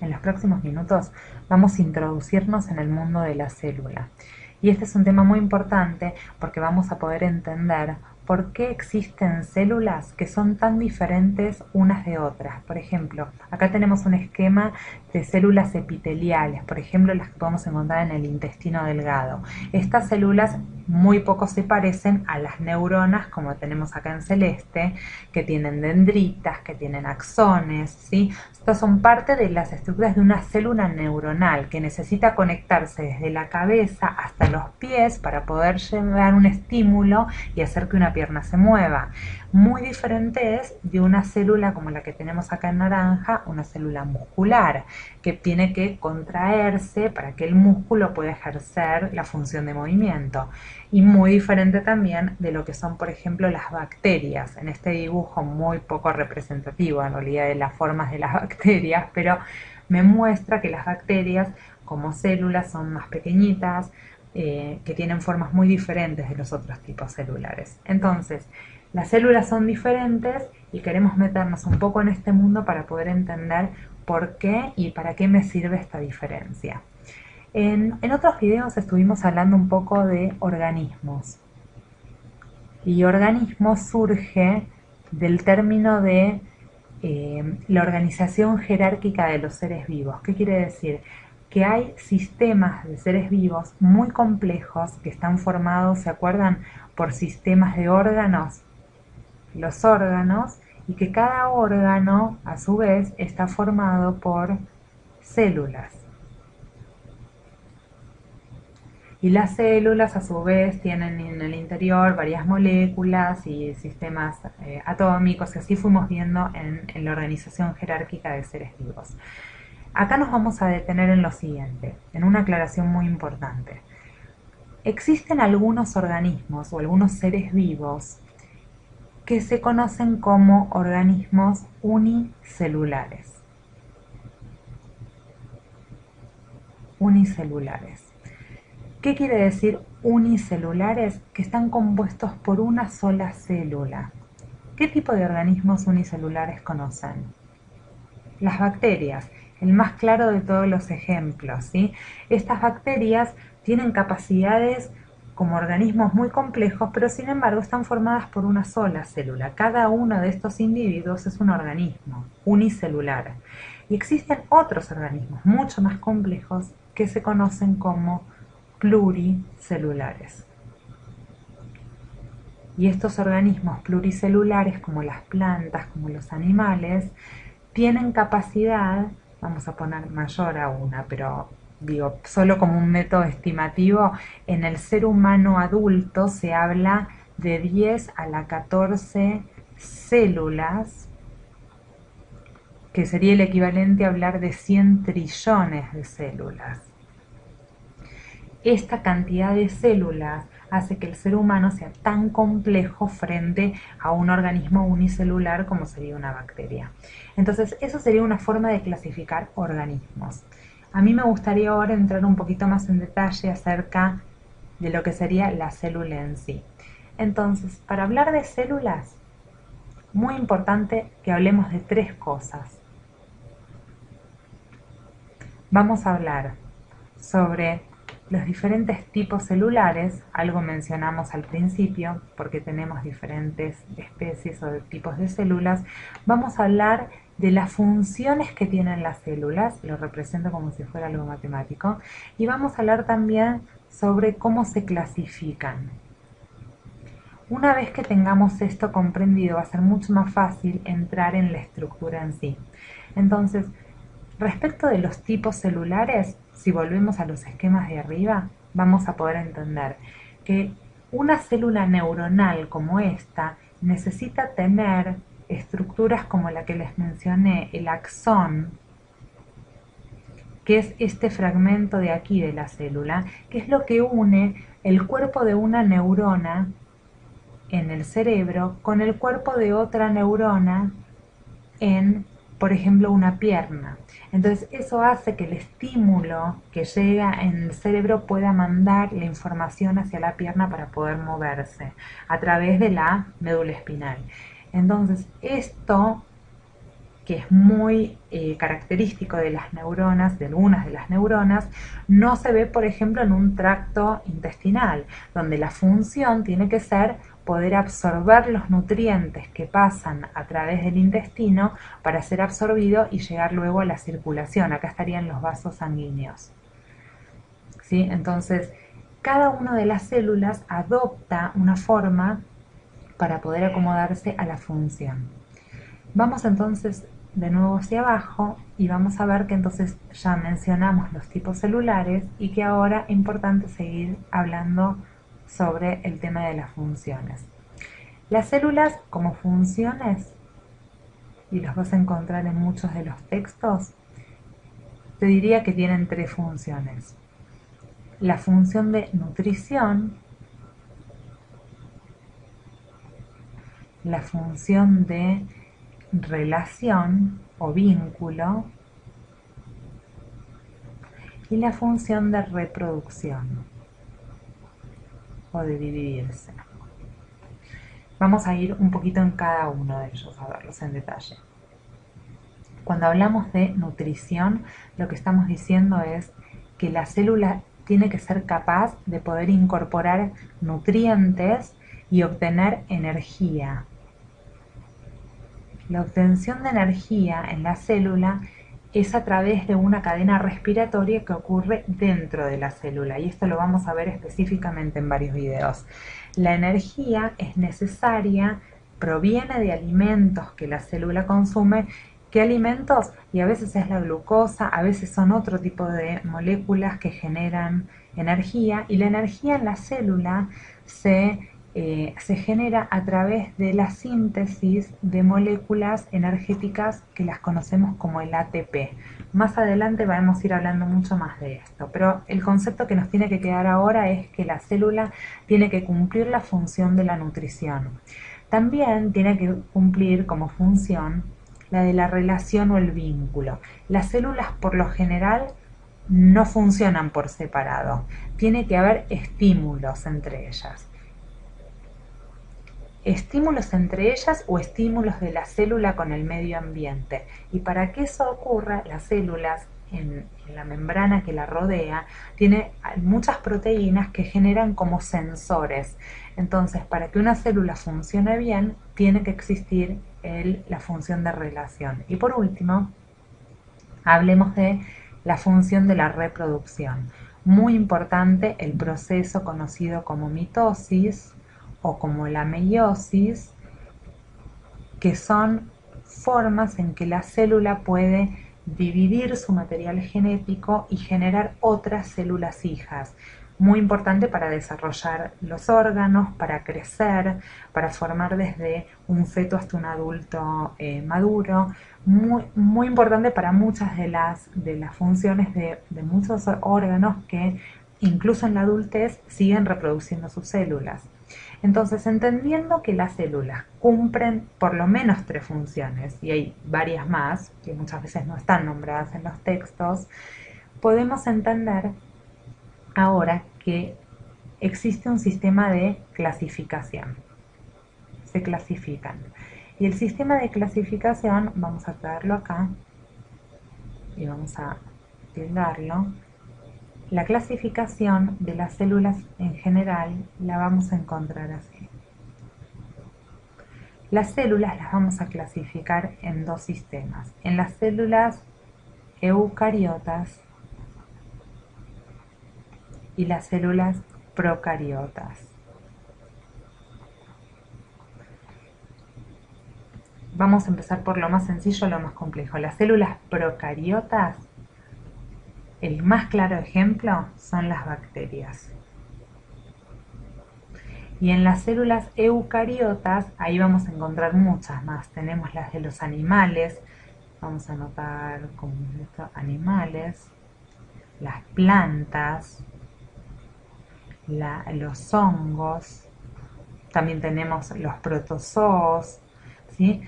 en los próximos minutos vamos a introducirnos en el mundo de la célula. Y este es un tema muy importante porque vamos a poder entender por qué existen células que son tan diferentes unas de otras. Por ejemplo, acá tenemos un esquema de células epiteliales, por ejemplo, las que podemos encontrar en el intestino delgado. Estas células muy poco se parecen a las neuronas, como tenemos acá en celeste, que tienen dendritas, que tienen axones, ¿sí? Estas son parte de las estructuras de una célula neuronal que necesita conectarse desde la cabeza hasta los pies para poder llevar un estímulo y hacer que una pierna se mueva. Muy diferente es de una célula como la que tenemos acá en naranja, una célula muscular, que tiene que contraerse para que el músculo pueda ejercer la función de movimiento. Y muy diferente también de lo que son, por ejemplo, las bacterias. En este dibujo muy poco representativo en realidad de las formas de las bacterias, pero me muestra que las bacterias como células son más pequeñitas, que tienen formas muy diferentes de los otros tipos celulares. Entonces, las células son diferentes y queremos meternos un poco en este mundo para poder entender por qué y para qué me sirve esta diferencia. En otros videos estuvimos hablando un poco de organismos. Y organismo surge del término de la organización jerárquica de los seres vivos. ¿Qué quiere decir? Que hay sistemas de seres vivos muy complejos que están formados, ¿se acuerdan?, por sistemas de órganos, los órganos, y que cada órgano a su vez está formado por células. Y las células a su vez tienen en el interior varias moléculas y sistemas atómicos, y así fuimos viendo en la organización jerárquica de seres vivos. Acá nos vamos a detener en lo siguiente, en una aclaración muy importante. Existen algunos organismos o algunos seres vivos que se conocen como organismos unicelulares. Unicelulares. ¿Qué quiere decir unicelulares? Que están compuestos por una sola célula. ¿Qué tipo de organismos unicelulares conocen? Las bacterias, el más claro de todos los ejemplos, ¿sí? Estas bacterias tienen capacidades como organismos muy complejos, pero sin embargo están formadas por una sola célula. Cada uno de estos individuos es un organismo unicelular. Y existen otros organismos mucho más complejos que se conocen como pluricelulares. Y estos organismos pluricelulares, como las plantas, como los animales, tienen capacidad, vamos a poner mayor a una, pero digo, solo como un método estimativo, en el ser humano adulto se habla de 10 a la 14 células, que sería el equivalente a hablar de 100 trillones de células. Esta cantidad de células hace que el ser humano sea tan complejo frente a un organismo unicelular como sería una bacteria. Entonces, eso sería una forma de clasificar organismos. A mí me gustaría ahora entrar un poquito más en detalle acerca de lo que sería la célula en sí. Entonces, para hablar de células, muy importante que hablemos de tres cosas. Vamos a hablar sobre los diferentes tipos celulares, algo mencionamos al principio, porque tenemos diferentes especies o tipos de células. Vamos a hablar de las funciones que tienen las células, lo represento como si fuera algo matemático, y vamos a hablar también sobre cómo se clasifican. Una vez que tengamos esto comprendido, va a ser mucho más fácil entrar en la estructura en sí. Entonces, respecto de los tipos celulares, si volvemos a los esquemas de arriba, vamos a poder entender que una célula neuronal como esta necesita tener estructuras como la que les mencioné, el axón, que es este fragmento de aquí de la célula, que es lo que une el cuerpo de una neurona en el cerebro con el cuerpo de otra neurona en, por ejemplo, una pierna. Entonces eso hace que el estímulo que llega en el cerebro pueda mandar la información hacia la pierna para poder moverse a través de la médula espinal. Entonces esto que es muy característico de las neuronas, de algunas de las neuronas, no se ve, por ejemplo, en un tracto intestinal, donde la función tiene que ser poder absorber los nutrientes que pasan a través del intestino para ser absorbido y llegar luego a la circulación. Acá estarían los vasos sanguíneos. ¿Sí? Entonces, cada una de las células adopta una forma para poder acomodarse a la función. Vamos entonces de nuevo hacia abajo y vamos a ver que entonces ya mencionamos los tipos celulares y que ahora es importante seguir hablando sobre el tema de las funciones. Las células como funciones, y los vas a encontrar en muchos de los textos, te diría que tienen tres funciones. La función de nutrición, la función de relación o vínculo y la función de reproducción o de dividirse. Vamos a ir un poquito en cada uno de ellos a verlos en detalle. Cuando hablamos de nutrición, lo que estamos diciendo es que la célula tiene que ser capaz de poder incorporar nutrientes y obtener energía. La obtención de energía en la célula es a través de una cadena respiratoria que ocurre dentro de la célula, y esto lo vamos a ver específicamente en varios videos. La energía es necesaria, proviene de alimentos que la célula consume. ¿Qué alimentos? Y a veces es la glucosa, a veces son otro tipo de moléculas que generan energía, y la energía en la célula se genera a través de la síntesis de moléculas energéticas que las conocemos como el ATP. Más adelante vamos a ir hablando mucho más de esto, pero el concepto que nos tiene que quedar ahora es que la célula tiene que cumplir la función de la nutrición. También tiene que cumplir como función la de la relación o el vínculo. Las células por lo general no funcionan por separado, tiene que haber estímulos entre ellas. Estímulos entre ellas o estímulos de la célula con el medio ambiente. Y para que eso ocurra, las células en la membrana que la rodea tiene muchas proteínas que generan como sensores. Entonces, para que una célula funcione bien, tiene que existir la función de relación. Y por último, hablemos de la función de la reproducción. Muy importante el proceso conocido como mitosis o como la meiosis, que son formas en que la célula puede dividir su material genético y generar otras células hijas. Muy importante para desarrollar los órganos, para crecer, para formar desde un feto hasta un adulto maduro. Muy importante para muchas de las funciones de muchos órganos que incluso en la adultez siguen reproduciendo sus células. Entonces, entendiendo que las células cumplen por lo menos tres funciones, y hay varias más que muchas veces no están nombradas en los textos, podemos entender ahora que existe un sistema de clasificación. Se clasifican. Y el sistema de clasificación, vamos a traerlo acá y vamos a tildarlo. La clasificación de las células en general la vamos a encontrar así. Las células las vamos a clasificar en dos sistemas. En las células eucariotas y las células procariotas. Vamos a empezar por lo más sencillo a lo más complejo. Las células procariotas, el más claro ejemplo son las bacterias. Y en las células eucariotas, ahí vamos a encontrar muchas más. Tenemos las de los animales, vamos a anotar como animales, las plantas, los hongos, también tenemos los protozoos, ¿sí?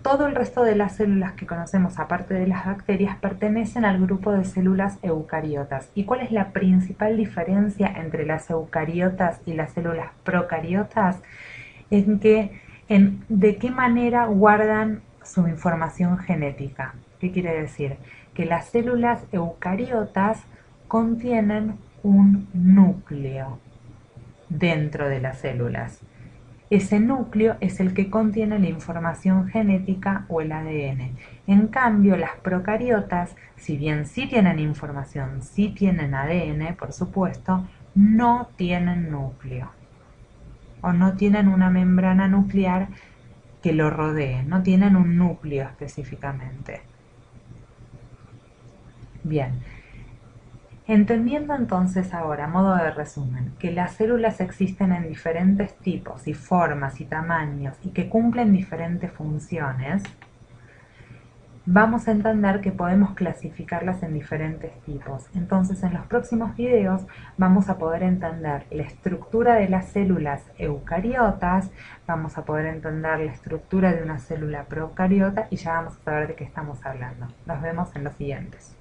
Todo el resto de las células que conocemos, aparte de las bacterias, pertenecen al grupo de células eucariotas. ¿Y cuál es la principal diferencia entre las eucariotas y las células procariotas? En que, de qué manera guardan su información genética. ¿Qué quiere decir? Que las células eucariotas contienen un núcleo dentro de las células. Ese núcleo es el que contiene la información genética o el ADN. En cambio, las procariotas, si bien sí tienen información, sí tienen ADN, por supuesto, no tienen núcleo o no tienen una membrana nuclear que lo rodee, no tienen un núcleo específicamente. Bien, entendiendo entonces ahora, a modo de resumen, que las células existen en diferentes tipos y formas y tamaños y que cumplen diferentes funciones, vamos a entender que podemos clasificarlas en diferentes tipos. Entonces, en los próximos videos vamos a poder entender la estructura de las células eucariotas, vamos a poder entender la estructura de una célula procariota y ya vamos a saber de qué estamos hablando. Nos vemos en los siguientes.